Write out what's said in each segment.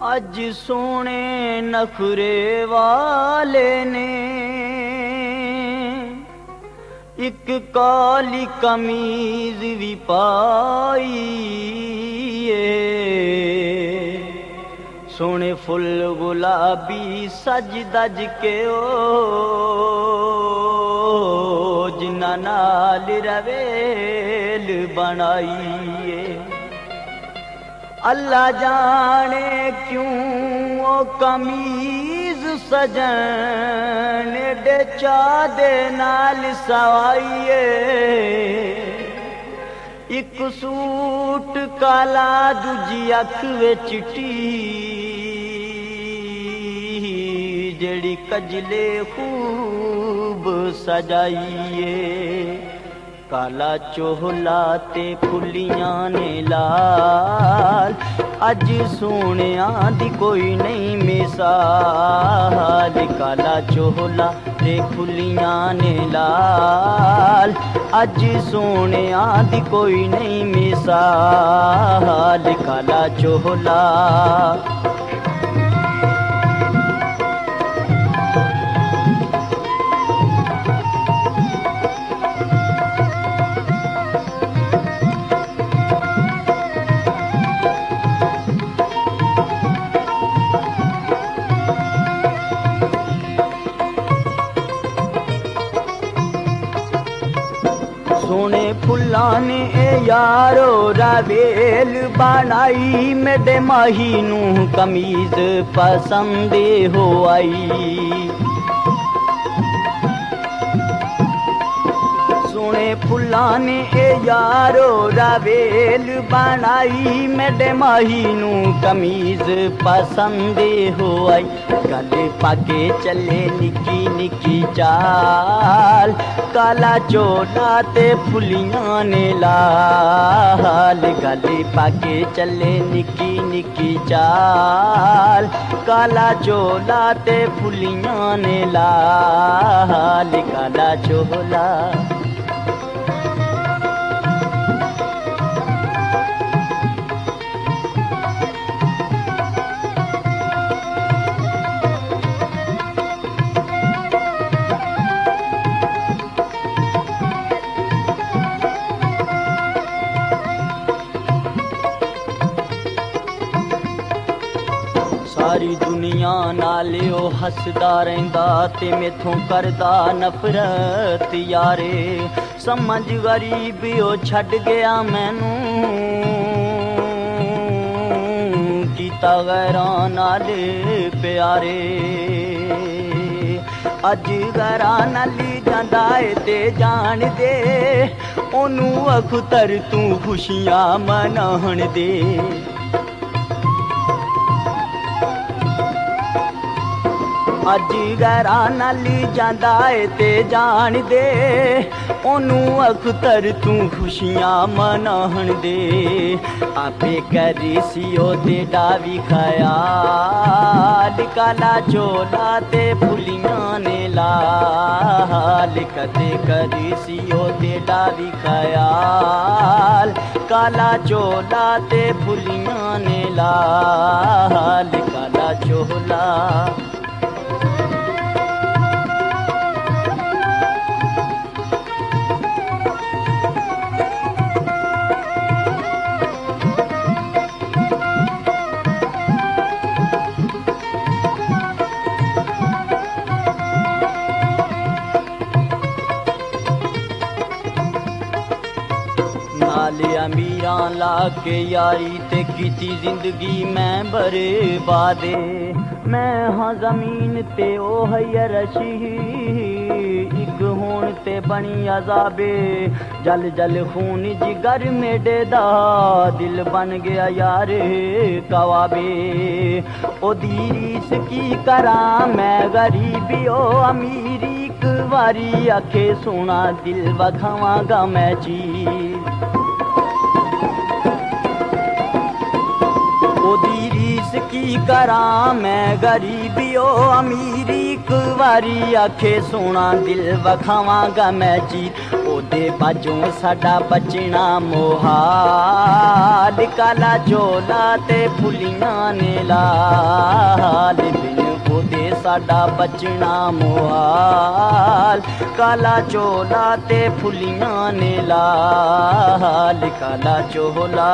अज सोने नखरे वाले ने एक काली कमीज भी पाई सोने फुल गुलाबी सज दज के ओ जिन्ना नाल रवेल बनाई अल्लाह जाने क्यों ओ कमीज सजन दे चादे नाल सवाईए एक सूट काला दूजी अख विच चिट्टी जेड़ी कजले खूब सजाईए काला चोहला ते फुलियां ने लाल अज सोनिया दी कोई नहीं मिसाल काला चोहला ते फुलियां ने लाल अज सोनिया दी कोई नहीं मिसाल काला चोहला सोने फुल्ला ने यारो रवेल बनाई मेरे माही नू कमीज पसंद हो आई सोने फुल्ला ने यारो रवेल बनाई मेरे माही नू कमीज पसंद हो आई गले पाके चले निकी निकी चाल काला चोला ते फुलियां ने लाल गले पाके चले निकी निकी चाल काला चोला ते फुलियां ने लाल काला चोला सारी दुनिया नाले ओ हसदा रहिंदा ते मेथों करदा नफरत यारे समझ गरीब ओ छड़ गया मैनू कीता गैरां नाले प्यारे अज गैरां नाली जांदा ए ते जान दे ओनू अखतर तू खुशियां मनाहण दे अज गैरां नाली जांदा ए ते जान दे ओनू अखतर तू खुशियां मनाहण दे आपे करी सी ओ तेरा भी खयाल काला चोला ते फुलियां ने लाल कदे करी सी ओ तेरा भी खयाल काला चोला ते फुलियां ने लाल काला चोला अमीरां ला के यारी ते कीती जिंदगी मैं बर्बादे मैं हाँ जमीन ते ओ हयर रशी इक होण ते बनी अजाबे जल जल खून जिगर मेरे दा दिल बन गया यार कवाबे ओ दीरीस की करा मैं गरीबी ओ अमीरी एक बारी आखे सोना दिल वखावांगा मैं चीज ओदी रीस की करा मैं गरीबी ओ अमीरी एक बारी आखे सोना दिल वखावांगा मैं जीत ओ ओदे बाजों साडा बचना मोहाल काला चोला ते फुलियां ने लाल बिन ओदे साडा बचना मोहाल काला चोला ते फुलियां ने लाल काला चोला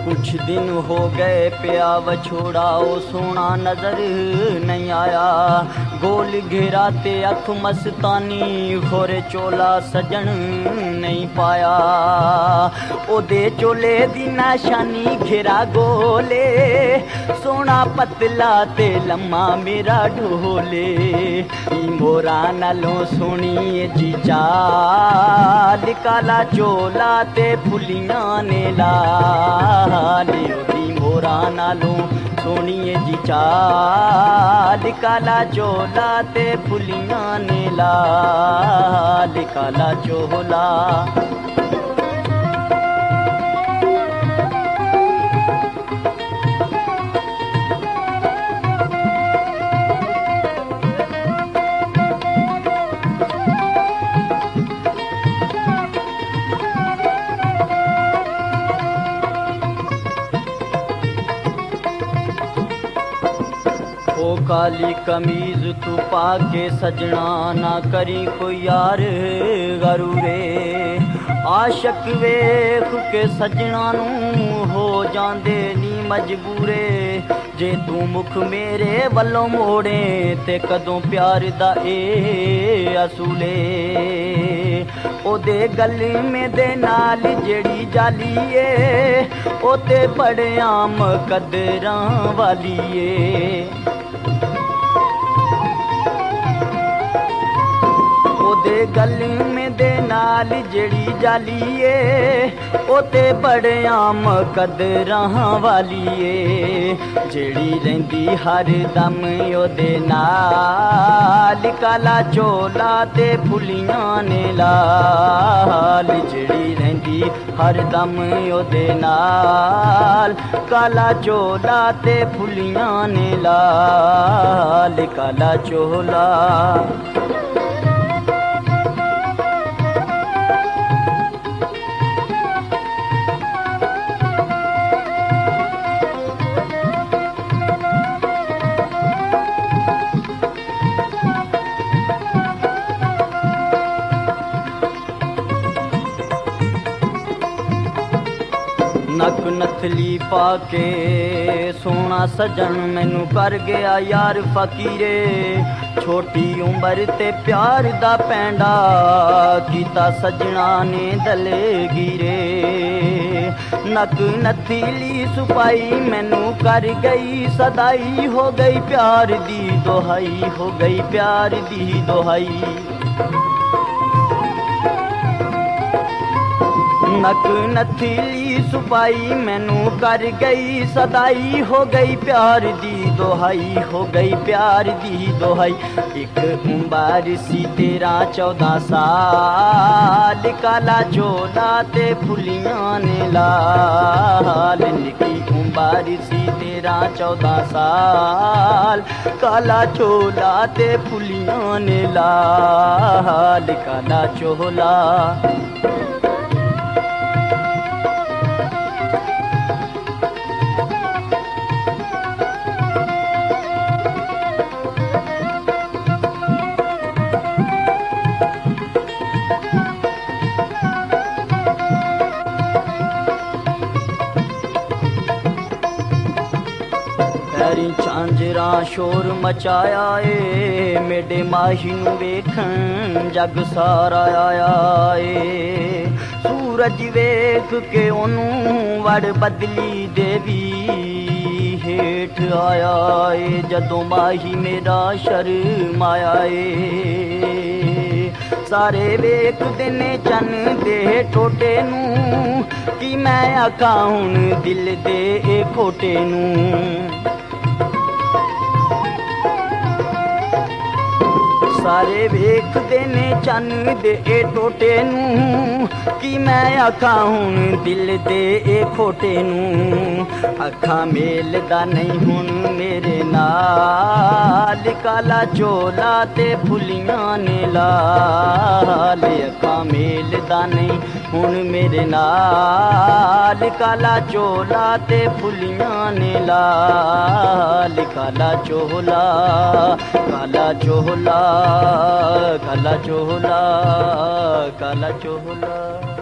कुछ दिन हो गए प्या वछोड़ा ओ सोना नजर नहीं आया गोल घेरा ते अख मस्तानी खोरे चोला सजन नहीं पाया ओदे चोले दी निशानी घेरा गोले सोना पतला ते लम्मा मेरा ढोले मोरा नालों सोनी जी चाल काला चोला ते फुलियां ने लाल मोरा नालों सोनिए जी चाल काला चोला ते फुलियां ने लाल काला चोला काली कमीज तू पाके सजना ना करी कोई यार गरूरे आशक वेख के सजना नू हो जांदे नी मजबूरे जे तू मुख मेरे वल्लों मोड़े ते कदों प्यार दा ए असूले ओदे गले में दे नाल जेड़ी जाली ए ओते बड़े आम कदरां वाली ए ओदे गले में दे नाल जेड़ी जाली ए ओते बड़े आम कदरां वाली ए जेड़ी रहिंदी हर दम ओदे नाल काला चोला ते फुलियां ने लाल जेड़ी रहिंदी हर दम ओदे नाल काला चोला ते फुलियां ने लाल काला चोला नक नथली पाके सोना सजन मैनू कर गया यार फकीरे छोटी उम्र ते प्यार दा पैंडा कीता सजना ने दलेगीरे नक नथली सुपाई मैनू कर गई सदाई हो गई प्यार दी दोहाई हो गई प्यार दी दोहाई नक नथली सुपाई मैनू कर गई सदाई हो गई प्यार दी दोहाई हो गई प्यार दी दोहाई एक उम्र सी 13-14 साल काला चोला ते फुलियां ने लाल निकी उम्र सी 13-14 साल काला चोला ते फुलियां ने लाल काला चोला झांझरा शोर मचाया ए मेरे माही नू वेखण जग सारा आया ए सूरज वेख के ओनू वड़ बदली देवी हेठ आया ए जदों माही मेरा शर्माया ए सारे वेखदे ने चन दे टोटे नू कि मैं आखां हुण दिल दे खोटे नू सारे वेखदे ने चन दे ए टोटे नूं कि मैं आखां हुण दिल दे ए खोटे नूं अखां मेलदा नहीं हुण मेरे नाल काला चोला ते फुलियां ने लाल अखां मेलदा नहीं हुण मेरे नाल काला चोला ते फुलियां ने लाल काला चोला काला चोला काला चोला काला चोला।